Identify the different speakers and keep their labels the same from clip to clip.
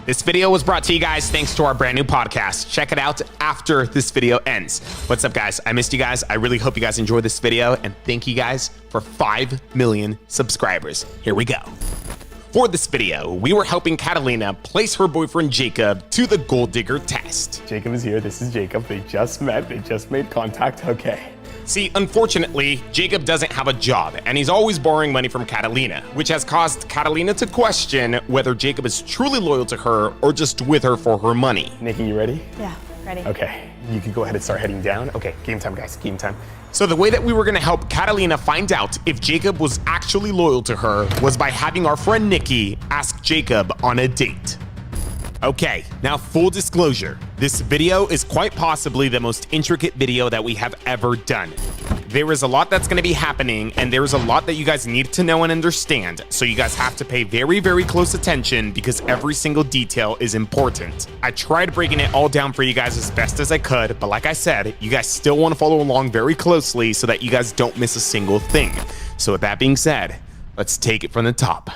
Speaker 1: This video was brought to you guys thanks to our brand new podcast. Check it out after this video ends. What's up, guys? I missed you guys. I really hope you guys enjoyed this video, and thank you guys for 5 million subscribers. Here we go. For this video, we were helping Catalina place her boyfriend Jacob to the gold digger test.
Speaker 2: Jacob is here. This is Jacob. They just met. They just made contact. Okay.
Speaker 1: See, unfortunately, Jacob doesn't have a job, and he's always borrowing money from Catalina, which has caused Catalina to question whether Jacob is truly loyal to her or just with her for her money.
Speaker 2: Nikki, you ready?
Speaker 3: Yeah, ready.
Speaker 2: Okay, you can go ahead and start heading down. Okay, game time, guys, game time.
Speaker 1: So the way that we were gonna help Catalina find out if Jacob was actually loyal to her was by having our friend Nikki ask Jacob on a date. Okay, now full disclosure, this video is quite possibly the most intricate video that we have ever done. There is a lot that's going to be happening, and there is a lot that you guys need to know and understand, so you guys have to pay very, very close attention because every single detail is important. I tried breaking it all down for you guys as best as I could, but like I said, you guys still want to follow along very closely so that you guys don't miss a single thing. So with that being said, let's take it from the top.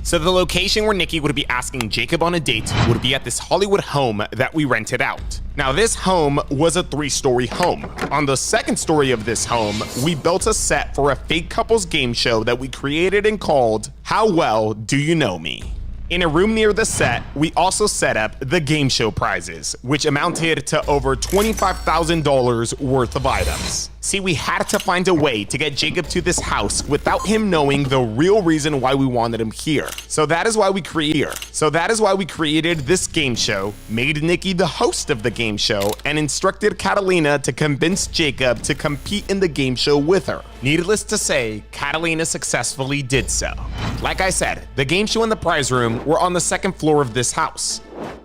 Speaker 1: So the location where Nikki would be asking Jacob on a date would be at this Hollywood home that we rented out. Now this home was a 3-story home. On the second story of this home, we built a set for a fake couples game show that we created and called How Well Do You Know Me? In a room near the set, we also set up the game show prizes, which amounted to over $25,000 worth of items. See, we had to find a way to get Jacob to this house without him knowing the real reason why we wanted him here. So that is why we created this game show, made Nikki the host of the game show, and instructed Catalina to convince Jacob to compete in the game show with her. Needless to say, Catalina successfully did so. Like I said, the game show and the prize room were on the second floor of this house.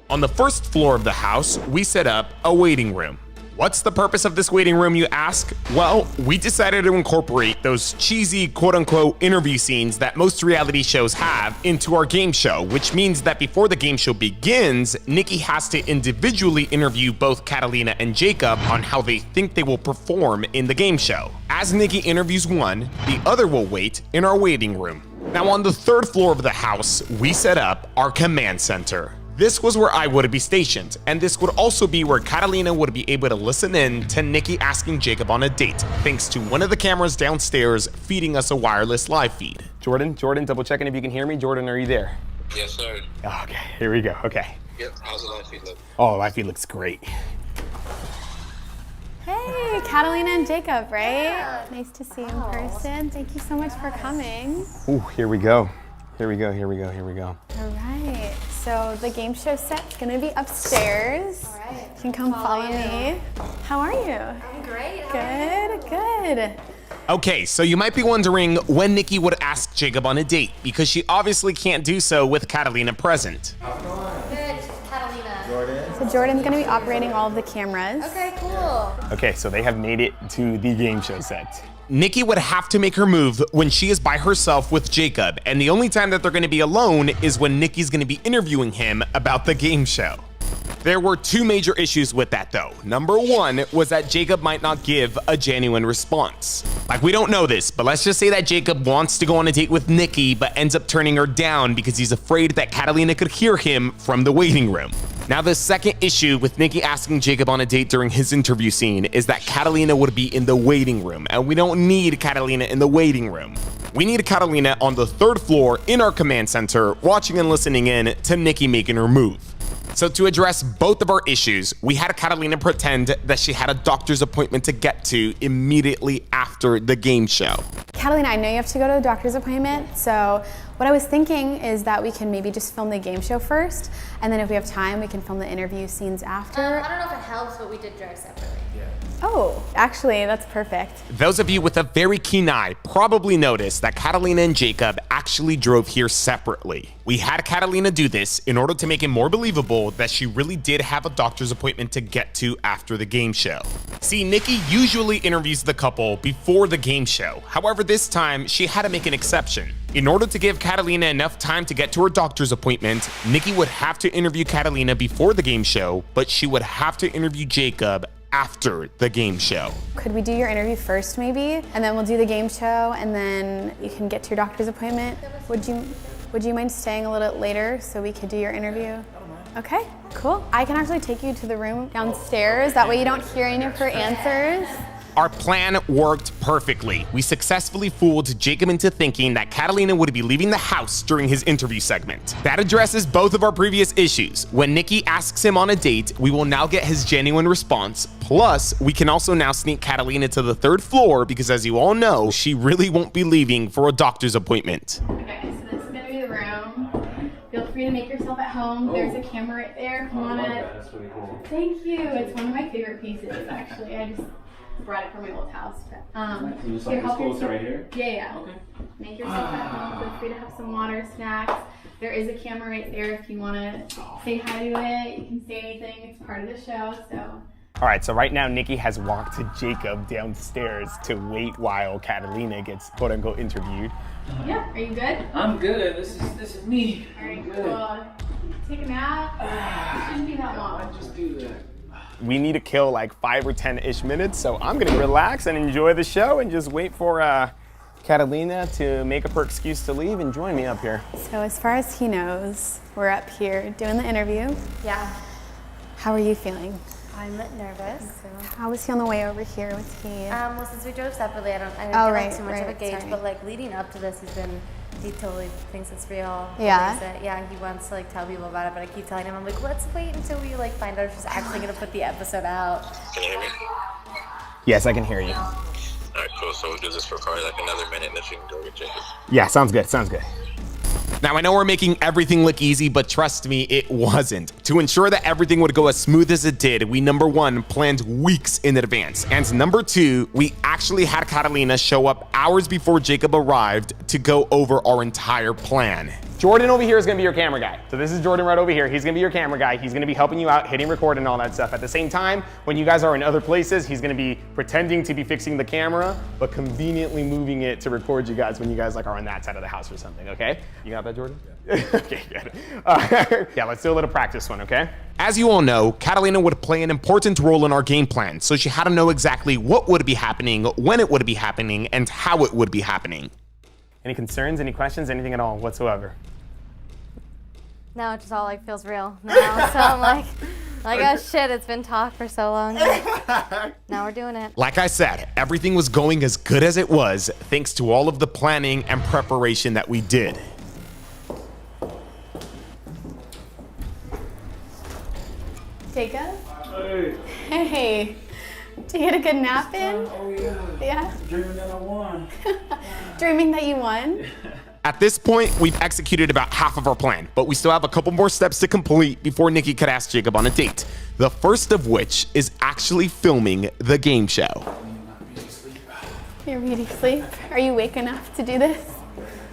Speaker 1: On the first floor of the house, we set up a waiting room. What's the purpose of this waiting room, you ask? Well, we decided to incorporate those cheesy quote-unquote interview scenes that most reality shows have into our game show, which means that before the game show begins, Nikki has to individually interview both Catalina and Jacob on how they think they will perform in the game show. As Nikki interviews one, the other will wait in our waiting room. Now on the third floor of the house, we set up our command center. This was where I would be stationed, and this would also be where Catalina would be able to listen in to Nikki asking Jacob on a date, thanks to one of the cameras downstairs feeding us a wireless live feed.
Speaker 2: Jordan, double checking if you can hear me. Jordan, are you there?
Speaker 4: Yes, sir.
Speaker 2: Okay, here we go, okay.
Speaker 4: Yep, how's the live feed look?
Speaker 2: Oh, live feed looks great.
Speaker 3: Hey, Catalina and Jacob, right? Yeah. Nice to see you in person. Thank you so much for coming.
Speaker 2: Ooh, here we go. Here we go.
Speaker 3: All right, so the game show set's gonna be upstairs.
Speaker 5: All right.
Speaker 3: You can come follow me. How are you?
Speaker 5: I'm great.
Speaker 3: Good.
Speaker 1: Okay, so you might be wondering when Nikki would ask Jacob on a date, because she obviously can't do so with Catalina present.
Speaker 5: Good, Catalina.
Speaker 3: So Jordan's gonna be operating all of the cameras.
Speaker 5: Okay, cool.
Speaker 2: Okay, so they have made it to the game show set.
Speaker 1: Nikki would have to make her move when she is by herself with Jacob, and the only time that they're going to be alone is when Nikki's going to be interviewing him about the game show. There were 2 major issues with that though. Number 1 was that Jacob might not give a genuine response. Like, we don't know this, but let's just say that Jacob wants to go on a date with Nikki but ends up turning her down because he's afraid that Catalina could hear him from the waiting room. Now, the second issue with Nikki asking Jacob on a date during his interview scene is that Catalina would be in the waiting room, and we don't need Catalina in the waiting room. We need Catalina on the 3rd floor in our command center, watching and listening in to Nikki making her move. So to address both of our issues, we had Catalina pretend that she had a doctor's appointment to get to immediately after the game show.
Speaker 3: Catalina, I know you have to go to a doctor's appointment, so what I was thinking is that we can maybe just film the game show first, and then if we have time, we can film the interview scenes after.
Speaker 5: I don't know if it helps, but we did drive separately.
Speaker 3: Oh, actually, that's perfect.
Speaker 1: Those of you with a very keen eye probably noticed that Catalina and Jacob actually drove here separately. We had Catalina do this in order to make it more believable that she really did have a doctor's appointment to get to after the game show. See, Nikki usually interviews the couple before the game show. However, this time she had to make an exception. In order to give Catalina enough time to get to her doctor's appointment, Nikki would have to interview Catalina before the game show, but she would have to interview Jacob after the game show.
Speaker 3: Could we do your interview first maybe? And then we'll do the game show and then you can get to your doctor's appointment? Would you? Would you mind staying a little bit later so we could do your interview? Okay, cool. I can actually take you to the room downstairs. That way you don't hear any of her answers.
Speaker 1: Our plan worked perfectly. We successfully fooled Jacob into thinking that Catalina would be leaving the house during his interview segment. That addresses both of our previous issues. When Nikki asks him on a date, we will now get his genuine response. Plus, we can also now sneak Catalina to the 3rd floor because, as you all know, she really won't be leaving for a doctor's appointment.
Speaker 3: Okay, so this is gonna be the room. Feel free to make yourself at home. There's a camera right there if you want it.
Speaker 2: That's really cool.
Speaker 3: Thank you. It's one of my favorite pieces, actually. I just brought it from my old house.
Speaker 2: So just like this closer right here?
Speaker 3: Yeah. Okay. Make yourself at home. Feel free to have some water, snacks. There is a camera right there if you want to say hi to it. You can say anything. It's part of the show, so.
Speaker 2: All right, so right now Nikki has walked Jacob downstairs to wait while Catalina gets quote unquote interviewed.
Speaker 3: Yeah, are you good?
Speaker 6: I'm good. This is me.
Speaker 3: All right, cool. Take a nap. It shouldn't be that long.
Speaker 6: Just do that.
Speaker 2: We need to kill like 5 or 10-ish minutes, so I'm gonna relax and enjoy the show and just wait for Catalina to make up her excuse to leave and join me up here.
Speaker 3: So as far as he knows, we're up here doing the interview.
Speaker 5: Yeah.
Speaker 3: How are you feeling?
Speaker 5: I'm nervous. So.
Speaker 3: How was he on the way over here? Was he?
Speaker 5: Well, since we drove separately, I didn't
Speaker 3: Oh,
Speaker 5: get
Speaker 3: right,
Speaker 5: like, too much of a
Speaker 3: right,
Speaker 5: gauge.
Speaker 3: sorry.
Speaker 5: But like leading up to this, he totally thinks it's real.
Speaker 3: Yeah?
Speaker 5: Believes it. Yeah, he wants to like tell people about it, but I keep telling him, I'm like, let's wait until we like find out if she's actually gonna put the episode out.
Speaker 4: Can you hear me?
Speaker 2: Yes, I can hear you.
Speaker 4: All right, cool. So we'll do this for probably like another minute, and then you can go get Jacob.
Speaker 2: Yeah, sounds good, sounds good.
Speaker 1: Now, I know we're making everything look easy, but trust me, it wasn't. To ensure that everything would go as smooth as it did, we, number 1, planned weeks in advance. And number 2, we actually had Catalina show up hours before Jacob arrived to go over our entire plan.
Speaker 2: Jordan over here is gonna be your camera guy. So this is Jordan right over here. He's gonna be your camera guy. He's gonna be helping you out, hitting record and all that stuff. At the same time, when you guys are in other places, he's gonna be pretending to be fixing the camera, but conveniently moving it to record you guys when you guys like are on that side of the house or something, okay? You got that, Jordan? Yeah. Okay, good. Yeah, let's do a little practice one, okay?
Speaker 1: As you all know, Catalina would play an important role in our game plan, so she had to know exactly what would be happening, when it would be happening, and how it would be happening.
Speaker 2: Any concerns, any questions, anything at all whatsoever?
Speaker 5: No, it just all like feels real now. So I'm like, oh shit, it's been talked for so long. Now we're doing it.
Speaker 1: Like I said, everything was going as good as it was, thanks to all of the planning and preparation that we did.
Speaker 3: Jacob?
Speaker 6: Hey.
Speaker 3: Hey. Did you get a good nap in?
Speaker 6: Oh yeah.
Speaker 3: Yeah?
Speaker 6: Dreaming that I won.
Speaker 3: Dreaming that you won?
Speaker 1: At this point, we've executed about half of our plan, but we still have a couple more steps to complete before Nikki could ask Jacob on a date. The first of which is actually filming the game show.
Speaker 3: You're beauty sleep. Are you awake enough to do this?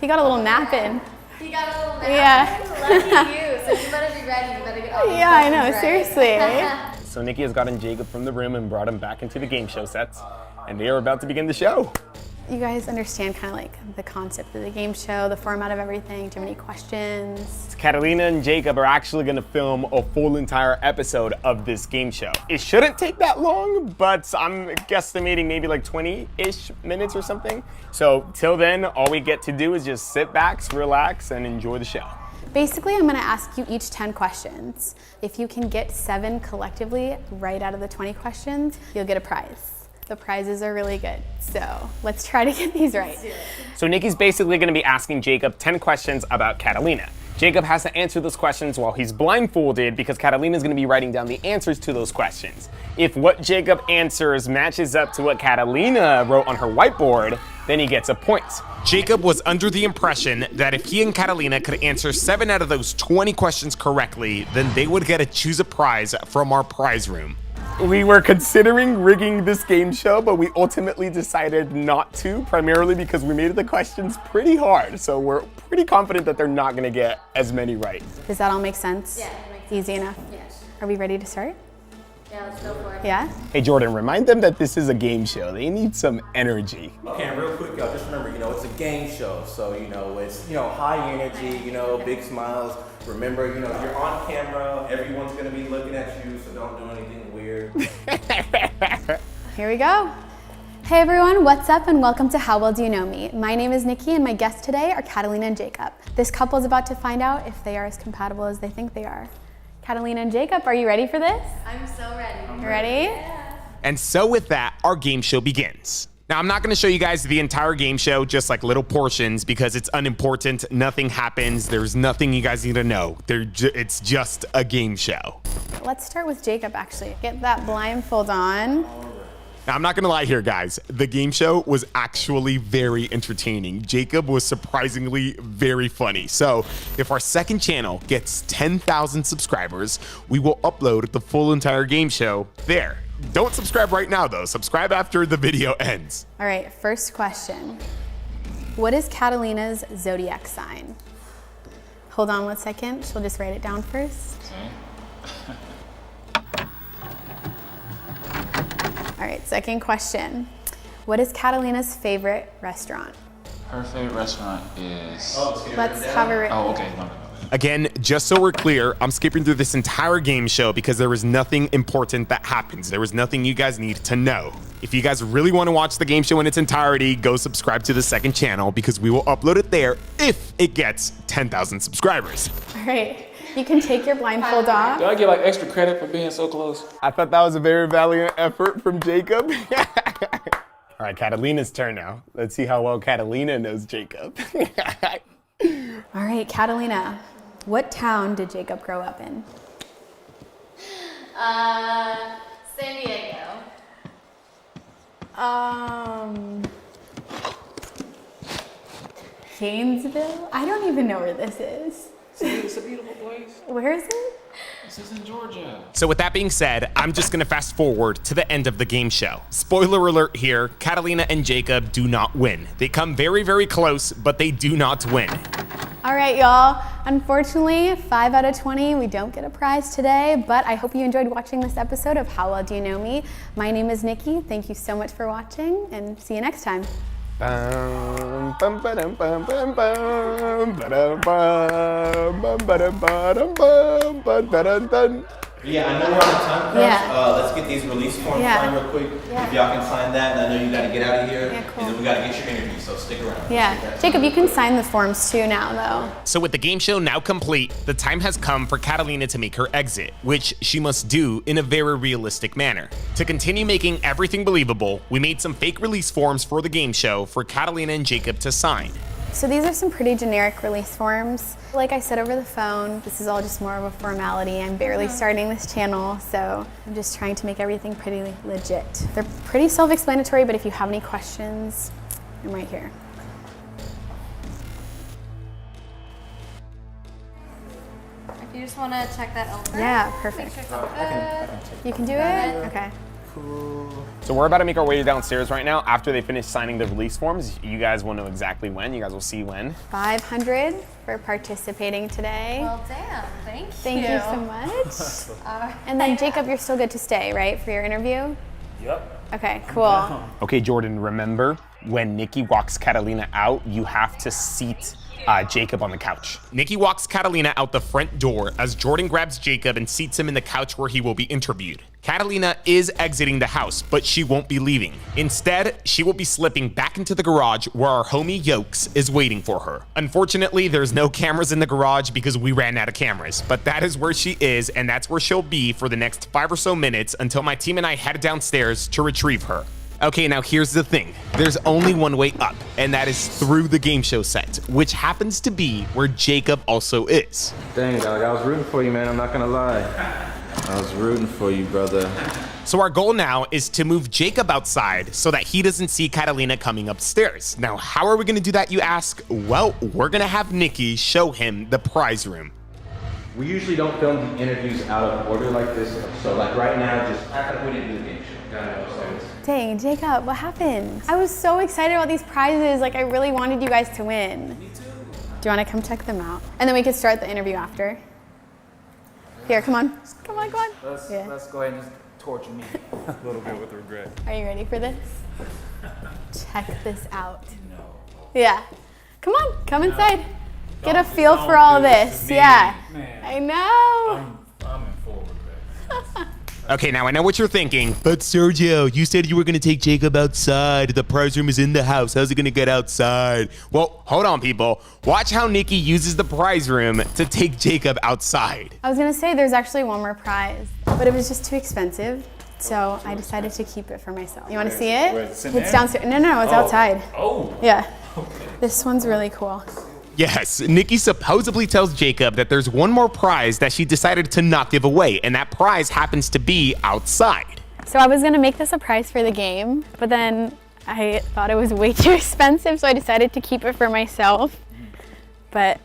Speaker 3: You got a little nap in.
Speaker 5: You got a little nap.
Speaker 3: Yeah.
Speaker 5: Lucky you. So you better be ready. You better get all these
Speaker 3: Yeah, I know,
Speaker 5: questions
Speaker 3: seriously.
Speaker 5: right.
Speaker 2: So Nikki has gotten Jacob from the room and brought him back into the game show sets, and they are about to begin the show.
Speaker 3: You guys understand kind of like the concept of the game show, the format of everything? Do you have any questions?
Speaker 2: Catalina and Jacob are actually going to film a full entire episode of this game show. It shouldn't take that long, but I'm guesstimating maybe like 20-ish minutes or something. So till then, all we get to do is just sit back, relax, and enjoy the show.
Speaker 3: Basically, I'm gonna ask you each 10 questions. If you can get 7 collectively right out of the 20 questions, you'll get a prize. The prizes are really good, so let's try to get these right.
Speaker 2: So Nikki's basically going to be asking Jacob 10 questions about Catalina. Jacob has to answer those questions while he's blindfolded because Catalina is going to be writing down the answers to those questions. If what Jacob answers matches up to what Catalina wrote on her whiteboard, then he gets a point.
Speaker 1: Jacob was under the impression that if he and Catalina could answer 7 out of those 20 questions correctly, then they would get to choose a prize from our prize room.
Speaker 2: We were considering rigging this game show, but we ultimately decided not to, primarily because we made the questions pretty hard. So we're pretty confident that they're not going to get as many right.
Speaker 3: Does that all make sense?
Speaker 5: Yeah, it makes
Speaker 3: Easy enough?
Speaker 5: Yes.
Speaker 3: Are we ready to start?
Speaker 5: Yeah, let's go for it.
Speaker 3: Yeah?
Speaker 2: Hey Jordan, remind them that this is a game show. They need some energy.
Speaker 7: Okay, and real quick, y'all, just remember, it's a game show. So, it's, high energy, big smiles. Remember, you're on camera. Everyone's going to be looking at you, so don't do anything weird.
Speaker 3: Here we go. Hey everyone, what's up and welcome to How Well Do You Know Me? My name is Nikki and my guests today are Catalina and Jacob. This couple is about to find out if they are as compatible as they think they are. Catalina and Jacob, are you ready for this?
Speaker 5: I'm so ready.
Speaker 3: You ready?
Speaker 1: And so with that, our game show begins. Now, I'm not going to show you guys the entire game show, just like little portions, because it's unimportant. Nothing happens. There's nothing you guys need to know. It's just a game show.
Speaker 3: Let's start with Jacob, actually. Get that blindfold on.
Speaker 1: Now, I'm not going to lie here, guys. The game show was actually very entertaining. Jacob was surprisingly very funny. So if our second channel gets 10,000 subscribers, we will upload the full entire game show there. Don't subscribe right now, though. Subscribe after the video ends.
Speaker 3: All right, first question. What is Catalina's zodiac sign? Hold on 1 second. She'll just write it down first. All right, second question. What is Catalina's favorite restaurant?
Speaker 8: Her favorite restaurant is...
Speaker 3: Let's have her written.
Speaker 8: Oh, okay. No.
Speaker 1: Again, just so we're clear, I'm skipping through this entire game show because there was nothing important that happens. There was nothing you guys need to know. If you guys really want to watch the game show in its entirety, go subscribe to the second channel because we will upload it there if it gets 10,000 subscriers.
Speaker 3: All right, you can take your blindfold off.
Speaker 6: Do I get like extra credit for being so close?
Speaker 2: I thought that was a very valiant effort from Jacob. All right, Catalina's turn now. Let's see how well Catalina knows Jacob.
Speaker 3: All right, Catalina, what town did Jacob grow up in?
Speaker 5: San Diego.
Speaker 3: Gainesville? I don't even know where this is.
Speaker 6: It's a beautiful place.
Speaker 3: Where is it?
Speaker 6: This is in Georgia.
Speaker 1: So with that being said, I'm just gonna fast forward to the end of the game show. Spoiler alert here, Catalina and Jacob do not win. They come very, very close, but they do not win.
Speaker 3: All right, y'all. Unfortunately, 5 out of 20, we don't get a prize today, but I hope you enjoyed watching this episode of How Well Do You Know Me? My name is Nikki. Thank you so much for watching, and see you next time.
Speaker 2: Bum, bum, ba-dum, bum, bum, bum, ba-dum, bum, bum, ba-dum, ba-dum, bum, bum, ba-dum, dun.
Speaker 7: Yeah, I know we're on a time crunch.
Speaker 3: Yeah.
Speaker 7: Let's get these release forms
Speaker 3: Yeah.
Speaker 7: signed real quick.
Speaker 3: Yeah.
Speaker 7: If y'all can sign that, and I know you gotta get out of here.
Speaker 3: Yeah, cool.
Speaker 7: And then we gotta get your interview, so stick around.
Speaker 3: Yeah. Jacob, you can sign the forms too now, though.
Speaker 1: So with the game show now complete, the time has come for Catalina to make her exit, which she must do in a very realistic manner. To continue making everything believable, we made some fake release forms for the game show for Catalina and Jacob to sign.
Speaker 3: So these are some pretty generic release forms. Like I said over the phone, this is all just more of a formality. I'm barely starting this channel, so I'm just trying to make everything pretty legit. They're pretty self-explanatory, but if you have any questions, I'm right here.
Speaker 5: If you just want to check that over.
Speaker 3: Yeah, perfect.
Speaker 5: Make sure it's all good.
Speaker 3: You can do it? Okay.
Speaker 2: So we're about to make our way downstairs right now. After they finish signing the release forms, you guys will know exactly when. You guys will see when.
Speaker 3: 500 for participating today.
Speaker 5: Well, damn. Thank you.
Speaker 3: Thank you so much. And then Jacob, you're still good to stay, right, for your interview?
Speaker 6: Yep.
Speaker 3: Okay, cool.
Speaker 2: Okay, Jordan, remember when Nikki walks Catalina out, you have to seat Jacob on the couch.
Speaker 1: Nikki walks Catalina out the front door as Jordan grabs Jacob and seats him in the couch where he will be interviewed. Catalina is exiting the house, but she won't be leaving. Instead, she will be slipping back into the garage where our homie Yokes is waiting for her. Unfortunately, there's no cameras in the garage because we ran out of cameras, but that is where she is, and that's where she'll be for the next 5 or so minutes until my team and I head downstairs to retrieve her. Okay, now here's the thing. There's only one way up, and that is through the game show set, which happens to be where Jacob also is.
Speaker 7: Dang, dog, I was rooting for you, man. I'm not gonna lie. I was rooting for you, brother.
Speaker 1: So our goal now is to move Jacob outside so that he doesn't see Catalina coming upstairs. Now, how are we gonna do that, you ask? Well, we're gonna have Nikki show him the prize room.
Speaker 7: We usually don't film the interviews out of order like this, so like right now, just act like we didn't do the game show. Got it.
Speaker 3: Dang, Jacob, what happened? I was so excited about these prizes. Like, I really wanted you guys to win. Me too. Do you want to come check them out? And then we could start the interview after. Here, come on. Come on, come on.
Speaker 6: Let's go ahead and just torture me a little bit with regret.
Speaker 3: Are you ready for this? Check this out. No. Yeah. Come on, come inside. Get a feel for all this. Yeah.
Speaker 6: Man.
Speaker 3: I know.
Speaker 6: I'm in full regret.
Speaker 1: Okay, now I know what you're thinking. But Sergio, you said you were gonna take Jacob outside. The prize room is in the house. How's he gonna get outside? Well, hold on, people. Watch how Nikki uses the prize room to take Jacob outside.
Speaker 3: I was gonna say there's actually one more prize, but it was just too expensive. So I decided to keep it for myself. You wanna see it? It's downstairs. No, it's outside.
Speaker 6: Oh.
Speaker 3: Yeah. This one's really cool.
Speaker 1: Yes, Nikki supposedly tells Jacob that there's one more prize that she decided to not give away, and that prize happens to be outside.
Speaker 3: So I was gonna make this a prize for the game, but then I thought it was way too expensive, so I decided to keep it for myself. But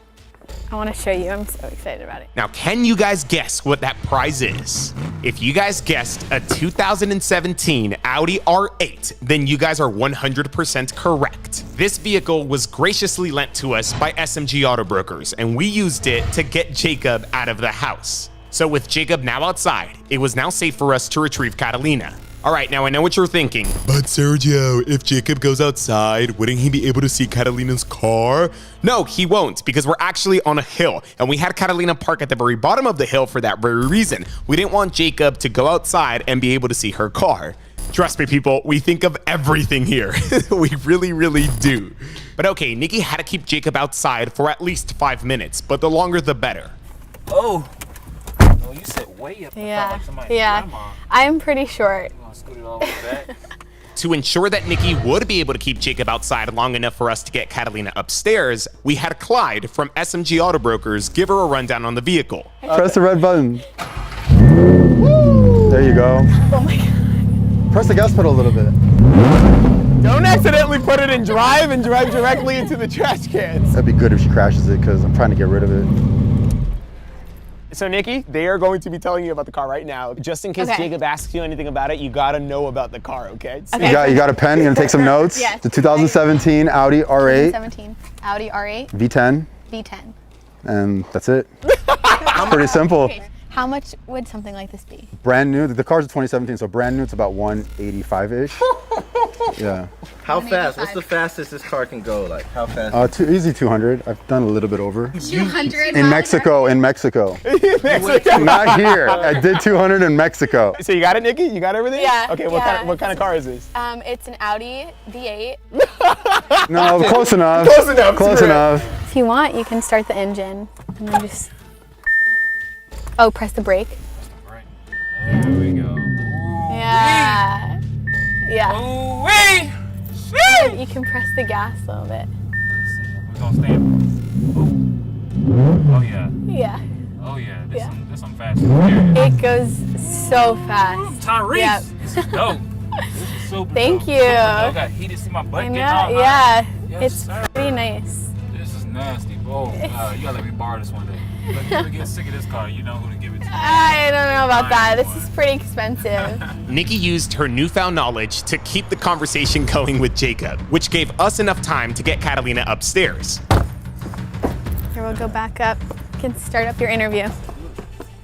Speaker 3: I wanna show you, I'm so excited about it.
Speaker 1: Now, can you guys guess what that prize is? If you guys guessed a 2017 Audi R8, then you guys are 100% correct. This vehicle was graciously lent to us by SMG Auto Brokers, and we used it to get Jacob out of the house. So with Jacob now outside, it was now safe for us to retrieve Catalina. All right, now I know what you're thinking. But Sergio, if Jacob goes outside, wouldn't he be able to see Catalina's car? No, he won't, because we're actually on a hill, and we had Catalina park at the very bottom of the hill for that very reason. We didn't want Jacob to go outside and be able to see her car. Trust me, people, we think of everything here. We really, really do. But okay, Nikki had to keep Jacob outside for at least 5 minutes, but the longer the better.
Speaker 6: Oh. Oh, you sit way up.
Speaker 3: Yeah,
Speaker 6: Like
Speaker 3: yeah. I'm pretty short.
Speaker 6: Scoot it all the way back.
Speaker 1: To ensure that Nikki would be able to keep Jacob outside long enough for us to get Catalina upstairs, we had Clyde from SMG Auto Brokers give her a rundown on the vehicle.
Speaker 9: Press the red button. There you go.
Speaker 3: Oh my God.
Speaker 9: Press the gas pedal a little bit.
Speaker 2: Don't accidentally put it in drive and drive directly into the trash cans.
Speaker 9: That'd be good if she crashes it, because I'm trying to get rid of it.
Speaker 2: So Nikki, they are going to be telling you about the car right now. Just in case
Speaker 3: Okay.
Speaker 2: Jacob asks you anything about it, you gotta know about the car, okay?
Speaker 3: Okay.
Speaker 9: You got a pen? You gonna take some notes?
Speaker 3: Yes.
Speaker 9: The 2017 Audi R8
Speaker 3: 17 Audi R8
Speaker 9: V10,
Speaker 3: V10.
Speaker 9: and that's it. It's pretty simple.
Speaker 3: Okay. How much would something like this be?
Speaker 9: Brand new. The car's a 2017, so brand new. It's about 185-ish. Yeah.
Speaker 7: How fast? What's the fastest this car can go? Like, how fast?
Speaker 9: Easy 200. I've done a little bit over.
Speaker 3: 200
Speaker 9: In Mexico. Not here. I did 200 in Mexico.
Speaker 2: So you got it, Nikki? You got everything?
Speaker 3: Yeah,
Speaker 2: Okay,
Speaker 3: yeah.
Speaker 2: what kind of car is this?
Speaker 3: It's an Audi V8.
Speaker 9: No, close enough.
Speaker 2: Close enough,
Speaker 9: Close
Speaker 2: screw it.
Speaker 9: enough.
Speaker 3: If you want, you can start the engine and then just. Oh, press the brake.
Speaker 6: There we go.
Speaker 3: Yeah. Yeah.
Speaker 6: Ooh wee!
Speaker 3: You can press the gas a little bit.
Speaker 6: We're gonna stand. Oh yeah.
Speaker 3: Yeah.
Speaker 6: Oh yeah.
Speaker 3: Yeah.
Speaker 6: This some fast. There.
Speaker 3: It goes so fast.
Speaker 6: Tyrese.
Speaker 3: Yep.
Speaker 6: This is dope. This is super
Speaker 3: Thank
Speaker 6: dope.
Speaker 3: you.
Speaker 6: I got heated. See my butt
Speaker 3: I
Speaker 6: getting
Speaker 3: know.
Speaker 6: all hot.
Speaker 3: Yeah.
Speaker 6: Yes,
Speaker 3: It's
Speaker 6: sir.
Speaker 3: pretty nice.
Speaker 6: This is nasty. Oh, you gotta let me borrow this one day. But if you ever get sick of this car, you know who to give it to.
Speaker 3: I don't know about that. This is pretty expensive.
Speaker 1: Nikki used her newfound knowledge to keep the conversation going with Jacob, which gave us enough time to get Catalina upstairs.
Speaker 3: Here, we'll go back up. You can start up your interview.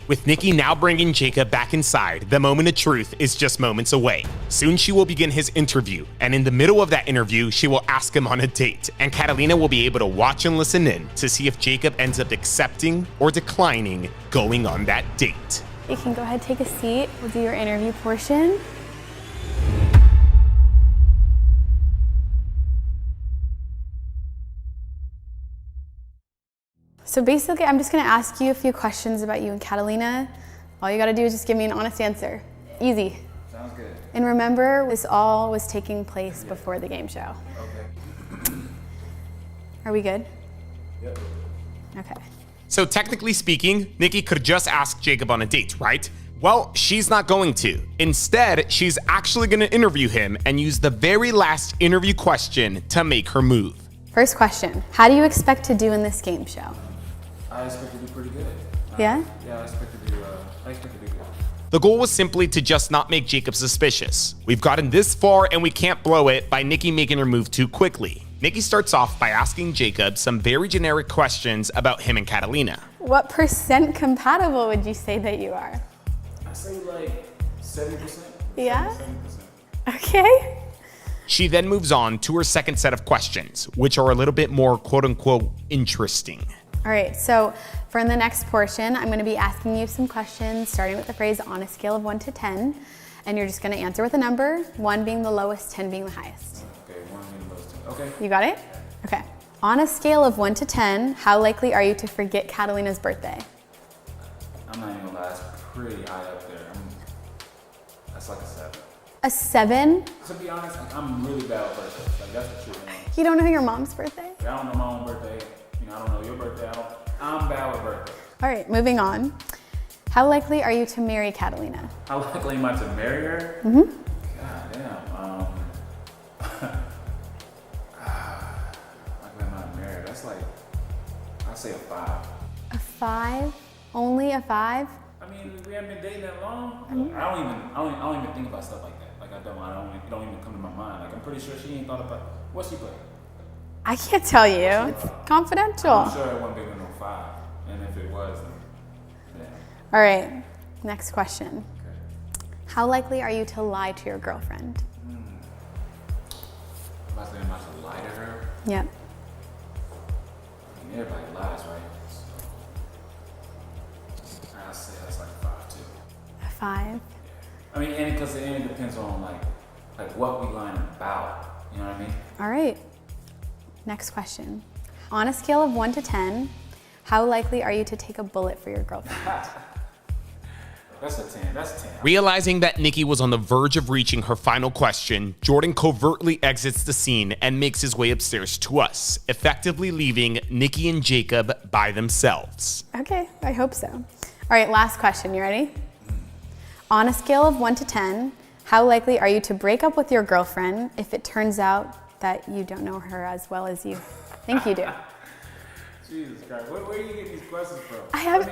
Speaker 1: With Nikki now bringing Jacob back inside, the moment of truth is just moments away. Soon she will begin his interview, and in the middle of that interview, she will ask him on a date, and Catalina will be able to watch and listen in to see if Jacob ends up accepting or declining going on that date.
Speaker 3: You can go ahead, take a seat. We'll do your interview portion. So basically, I'm just gonna ask you a few questions about you and Catalina. All you gotta do is just give me an honest answer. Easy.
Speaker 6: Sounds good.
Speaker 3: And remember, this all was taking place before the game show.
Speaker 6: Okay.
Speaker 3: Are we good?
Speaker 6: Yep.
Speaker 3: Okay.
Speaker 1: So technically speaking, Nikki could just ask Jacob on a date, right? Well, she's not going to. Instead, she's actually gonna interview him and use the very last interview question to make her move.
Speaker 3: First question, how do you expect to do in this game show?
Speaker 6: I expect to do pretty good.
Speaker 3: Yeah?
Speaker 6: Yeah, I expect to do good.
Speaker 1: The goal was simply to just not make Jacob suspicious. We've gotten this far and we can't blow it by Nikki making her move too quickly. Nikki starts off by asking Jacob some very generic questions about him and Catalina.
Speaker 3: What % compatible would you say that you are?
Speaker 6: I say like 70%.
Speaker 3: Yeah? Okay.
Speaker 1: She then moves on to her second set of questions, which are a little bit more quote-unquote interesting.
Speaker 3: All right, so for the next portion, I'm gonna be asking you some questions, starting with the phrase on a scale of 1 to 10, and you're just gonna answer with a number, 1 being the lowest, 10 being the highest.
Speaker 6: Okay, 1 being the lowest. Okay.
Speaker 3: You got it? Okay. On a scale of 1 to 10, how likely are you to forget Catalina's birthday?
Speaker 6: I'm not even gonna lie, that's pretty high up there. That's like a 7.
Speaker 3: A 7?
Speaker 6: To be honest, like, I'm really bad with birthdays. Like, that's the truth. Man.
Speaker 3: You don't know your mom's birthday?
Speaker 6: I don't know my own birthday. You know, I don't know your birthday. I'm bad with birthdays.
Speaker 3: All right, moving on. How likely are you to marry Catalina?
Speaker 6: How likely am I to marry her?
Speaker 3: Mm-hmm.
Speaker 6: God damn. Likely am I to marry her? That's like, I'd say a 5.
Speaker 3: A 5? Only a 5?
Speaker 6: I mean, we haven't been dating that long. I don't even think about stuff like that. Like it don't even come to my mind. Like I'm pretty sure she ain't thought about what she played.
Speaker 3: I can't tell you. It's confidential.
Speaker 6: I'm sure it wasn't bigger than no 5. And if it was, then yeah.
Speaker 3: All right, next question.
Speaker 6: Okay.
Speaker 3: How likely are you to lie to your girlfriend?
Speaker 6: How likely am I to lie to her?
Speaker 3: Yep.
Speaker 6: I mean, everybody lies, right? So, I'll say that's like a 5 too.
Speaker 3: A 5?
Speaker 6: I mean, and because it depends on like what we lying about. You know what I mean?
Speaker 3: All right. Next question. On a scale of 1 to 10, how likely are you to take a bullet for your girlfriend?
Speaker 6: That's a 10. That's a 10.
Speaker 1: Realizing that Nikki was on the verge of reaching her final question, Jordan covertly exits the scene and makes his way upstairs to us, effectively leaving Nikki and Jacob by themselves.
Speaker 3: Okay, I hope so. All right, last question. You ready? On a scale of 1 to 10, how likely are you to break up with your girlfriend if it turns out that you don't know her as well as you think you do?
Speaker 6: Jesus Christ, where do you get these questions from?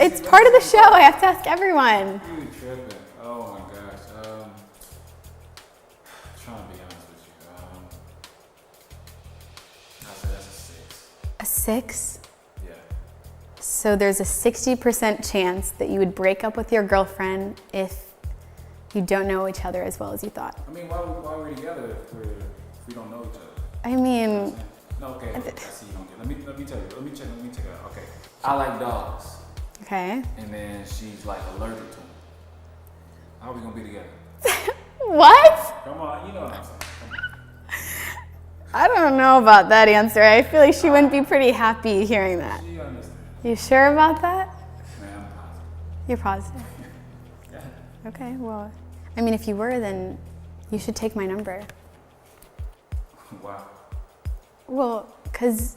Speaker 3: It's part of the show. I have to ask everyone.
Speaker 6: You tripping. Oh my gosh. Trying to be honest with you. I'll say that's a 6.
Speaker 3: A 6?
Speaker 6: Yeah.
Speaker 3: So there's a 60% chance that you would break up with your girlfriend if you don't know each other as well as you thought.
Speaker 6: I mean, why are we together if we don't know each other?
Speaker 3: I mean...
Speaker 6: No, okay, I see you don't get it. Let me tell you. Let me check it out. Okay. I like dogs.
Speaker 3: Okay.
Speaker 6: And then she's like allergic to them. How are we gonna be together?
Speaker 3: What?
Speaker 6: Come on, you know what I'm saying. Come on.
Speaker 3: I don't know about that answer. I feel like she wouldn't be pretty happy hearing that.
Speaker 6: She understands.
Speaker 3: You sure about that?
Speaker 6: Man, I'm positive.
Speaker 3: You're positive?
Speaker 6: Yeah.
Speaker 3: Okay, well, I mean, if you were, then you should take my number.
Speaker 6: Wow.
Speaker 3: Well, because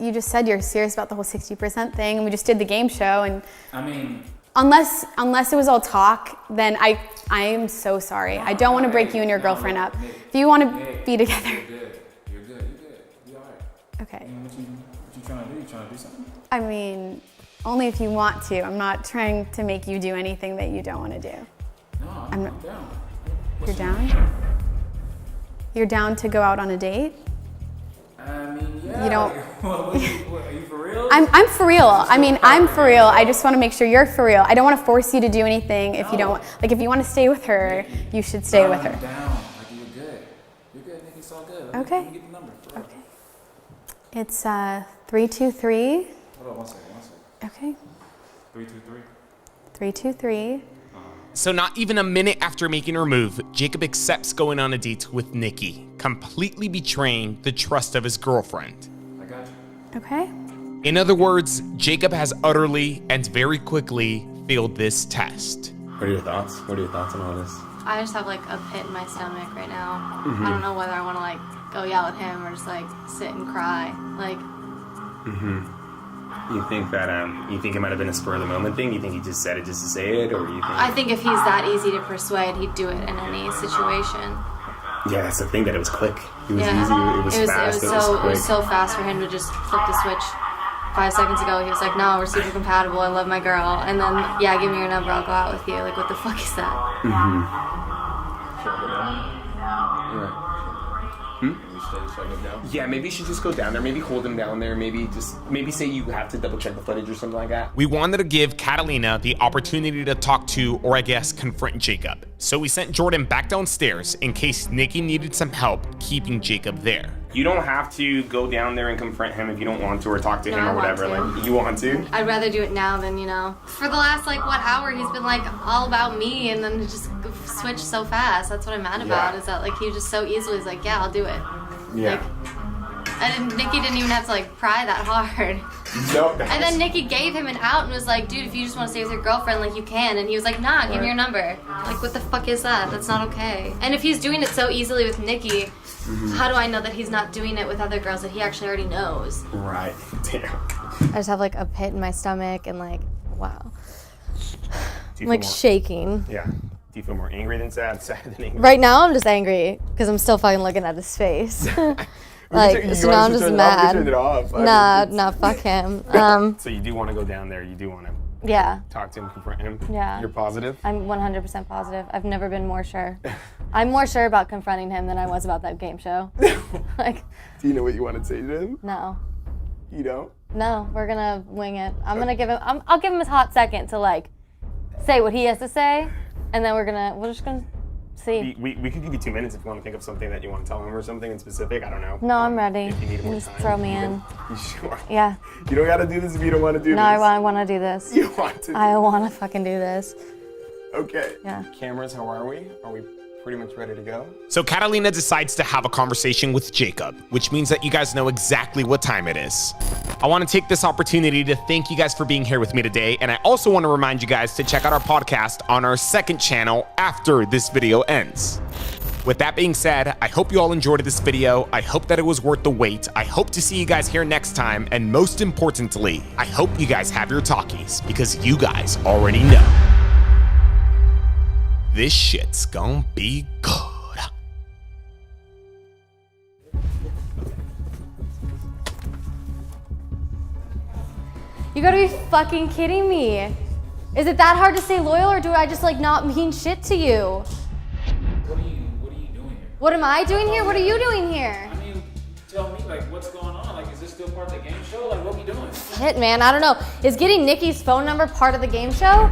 Speaker 3: you just said you're serious about the whole 60% thing, and we just did the game show, and
Speaker 6: I mean,
Speaker 3: unless it was all talk, then I am so sorry. I don't want to break you and your girlfriend up. If you want to be together.
Speaker 6: You're good. You're all right.
Speaker 3: Okay.
Speaker 6: You know what you trying to do? You trying to do something?
Speaker 3: I mean, only if you want to. I'm not trying to make you do anything that you don't want to do.
Speaker 6: No, I'm down.
Speaker 3: You're down? You're down to go out on a date?
Speaker 6: I mean, yeah.
Speaker 3: You don't.
Speaker 6: Are you for real?
Speaker 3: I'm for real. I mean, I'm for real. I just want to make sure you're for real. I don't want to force you to do anything if you don't want. Like, if you want to stay with her, you should stay with her.
Speaker 6: I'm down. Like, you're good. You're good, Nikki. It's all good.
Speaker 3: Okay.
Speaker 6: Let me get the number.
Speaker 3: Okay. It's 323.
Speaker 6: Hold on, one second.
Speaker 3: Okay.
Speaker 6: 323.
Speaker 3: 323.
Speaker 1: So not even a minute after making her move, Jacob accepts going on a date with Nikki, completely betraying the trust of his girlfriend.
Speaker 6: I got you.
Speaker 3: Okay.
Speaker 1: In other words, Jacob has utterly and very quickly failed this test.
Speaker 10: What are your thoughts? What are your thoughts on all this?
Speaker 5: I just have like a pit in my stomach right now. I don't know whether I want to like go yell at him or just like sit and cry. Like.
Speaker 10: You think that you think it might have been a spur of the moment thing? You think he just said it just to say it, or you think?
Speaker 5: I think if he's that easy to persuade, he'd do it in any situation.
Speaker 10: Yeah, that's the thing, that it was quick. It was
Speaker 5: Yeah.
Speaker 10: easy. It was fast. It was
Speaker 5: so fast for him to just flip the switch. 5 seconds ago, he was like, "No, we're super compatible. I love my girl." And then, yeah, give me your number. I'll go out with you. Like, what the fuck is that?
Speaker 10: Yeah, maybe you should just go down there. Maybe hold him down there. Maybe say you have to double check the footage or something like that.
Speaker 1: We wanted to give Catalina the opportunity to talk to, or I guess confront Jacob. So we sent Jordan back downstairs in case Nikki needed some help keeping Jacob there.
Speaker 2: You don't have to go down there and confront him if you don't want to, or talk to him or whatever. Like, you want to?
Speaker 5: I'd rather do it now than, for the last, hour, he's been, all about me, and then just switched so fast. That's what I'm mad about, is that, he just so easily is like, yeah, I'll do it.
Speaker 2: Yeah.
Speaker 5: Nikki didn't even have to, pry that hard.
Speaker 2: No.
Speaker 5: And then Nikki gave him an out and was like, dude, if you just want to stay with your girlfriend, you can. And he was like, nah, give me your number. What the fuck is that? That's not okay. And if he's doing it so easily with Nikki, how do I know that he's not doing it with other girls that he actually already knows?
Speaker 2: Right. Damn.
Speaker 5: I just have, a pit in my stomach and, wow.
Speaker 2: I'm
Speaker 5: shaking.
Speaker 2: Yeah. Do you feel more angry than sad? Sad than angry?
Speaker 5: Right now, I'm just angry because I'm still fucking looking at his face. So now I'm just mad.
Speaker 2: Turn it off.
Speaker 5: Nah, fuck him.
Speaker 2: So you do want to go down there. You do want to talk to him, confront him?
Speaker 5: Yeah.
Speaker 2: You're positive?
Speaker 5: I'm 100% positive. I've never been more sure. I'm more sure about confronting him than I was about that game show.
Speaker 2: Do you know what you want to say to him?
Speaker 5: No.
Speaker 2: You don't?
Speaker 5: No, we're gonna wing it. I'll give him a hot second to say what he has to say, and then we're just gonna see.
Speaker 2: We could give you 2 minutes if you want to think of something that you want to tell him or something in specific. I don't know.
Speaker 5: No, I'm ready.
Speaker 2: If you need more
Speaker 5: Just
Speaker 2: time.
Speaker 5: throw me in.
Speaker 2: You sure?
Speaker 5: Yeah.
Speaker 2: You don't got to do this if you don't want to do this.
Speaker 5: No, I want to do this.
Speaker 2: You want to?
Speaker 5: I want to fucking do this.
Speaker 2: Okay.
Speaker 5: Yeah.
Speaker 2: Cameras, how are we? Are we pretty much ready to go?
Speaker 1: So Catalina decides to have a conversation with Jacob, which means that you guys know exactly what time it is. I want to take this opportunity to thank you guys for being here with me today, and I also want to remind you guys to check out our podcast on our second channel after this video ends. With that being said, I hope you all enjoyed this video. I hope that it was worth the wait. I hope to see you guys here next time, and most importantly, I hope you guys have your talkies, because you guys already know. This shit's gonna be good.
Speaker 5: You gotta be fucking kidding me. Is it that hard to stay loyal, or do I just not mean shit to you?
Speaker 6: What are you doing here?
Speaker 5: What am I doing here? What are you doing here?
Speaker 6: I mean, tell me what's going on? Is this still part of the game show? What are we doing?
Speaker 5: Shit, man, I don't know. Is getting Nikki's phone number part of the game show?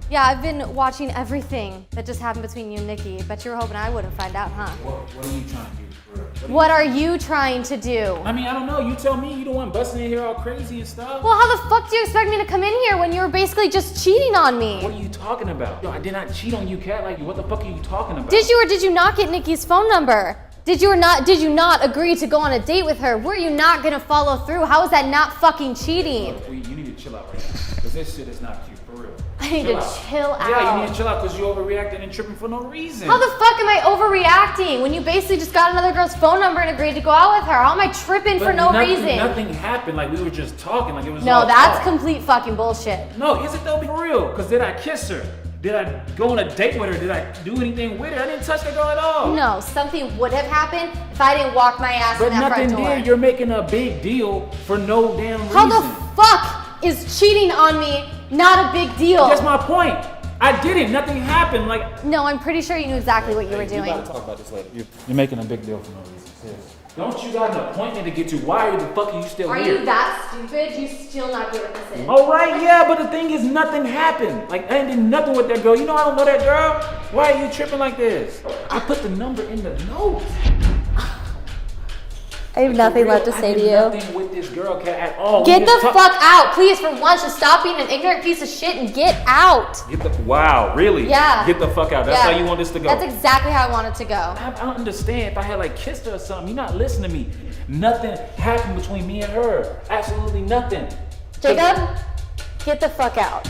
Speaker 5: Yeah, I've been watching everything that just happened between you and Nikki. Bet you were hoping I wouldn't find out, huh?
Speaker 6: What are you trying to do?
Speaker 5: What are you trying to do?
Speaker 6: I mean, I don't know. You tell me. You the one busting in here all crazy and stuff.
Speaker 5: Well, how the fuck do you expect me to come in here when you were basically just cheating on me?
Speaker 6: What are you talking about? Yo, I did not cheat on you, Kat. What the fuck are you talking about?
Speaker 5: Did you or did you not get Nikki's phone number? Did you not agree to go on a date with her? Were you not gonna follow through? How is that not fucking cheating?
Speaker 6: Look, you need to chill out right now. Because this shit is not cute, for real.
Speaker 5: I need to chill out.
Speaker 6: Yeah, you need to chill out because you overreacting and tripping for no reason.
Speaker 5: How the fuck am I overreacting when you basically just got another girl's phone number and agreed to go out with her? How am I tripping for no reason?
Speaker 6: Nothing happened. We were just talking. It was
Speaker 5: No,
Speaker 6: all
Speaker 5: that's
Speaker 6: talk.
Speaker 5: complete fucking bullshit.
Speaker 6: No, is it though? For real? Because did I kiss her? Did I go on a date with her? Did I do anything with her? I didn't touch that girl at all.
Speaker 5: No, something would have happened if I didn't walk my ass in that front door.
Speaker 6: But nothing did. You're making a big deal for no damn reason.
Speaker 5: How the fuck is cheating on me not a big deal?
Speaker 6: That's my point. I didn't. Nothing happened.
Speaker 5: No, I'm pretty sure you knew exactly what you were doing.
Speaker 6: We gotta talk about this later. You're making a big deal for no reason. Seriously. Don't you got an appointment to get to? Why the fuck are you still here?
Speaker 5: Are you that stupid? You still not get what this is?
Speaker 6: All right, yeah, but the thing is, nothing happened. I did nothing with that girl. You know I don't know that girl. Why are you tripping like this? I put the number in the note.
Speaker 5: I have nothing left to say to you.
Speaker 6: I did nothing with this girl, Kat, at all.
Speaker 5: Get the fuck out, please. For once, just stop being an ignorant piece of shit and get out.
Speaker 6: Wow, really?
Speaker 5: Yeah.
Speaker 6: Get the fuck out. That's how you want this to go.
Speaker 5: That's exactly how I want it to go.
Speaker 6: I don't understand. If I had kissed her or something, you're not listening to me. Nothing happened between me and her. Absolutely nothing.
Speaker 5: Jacob, get the fuck out.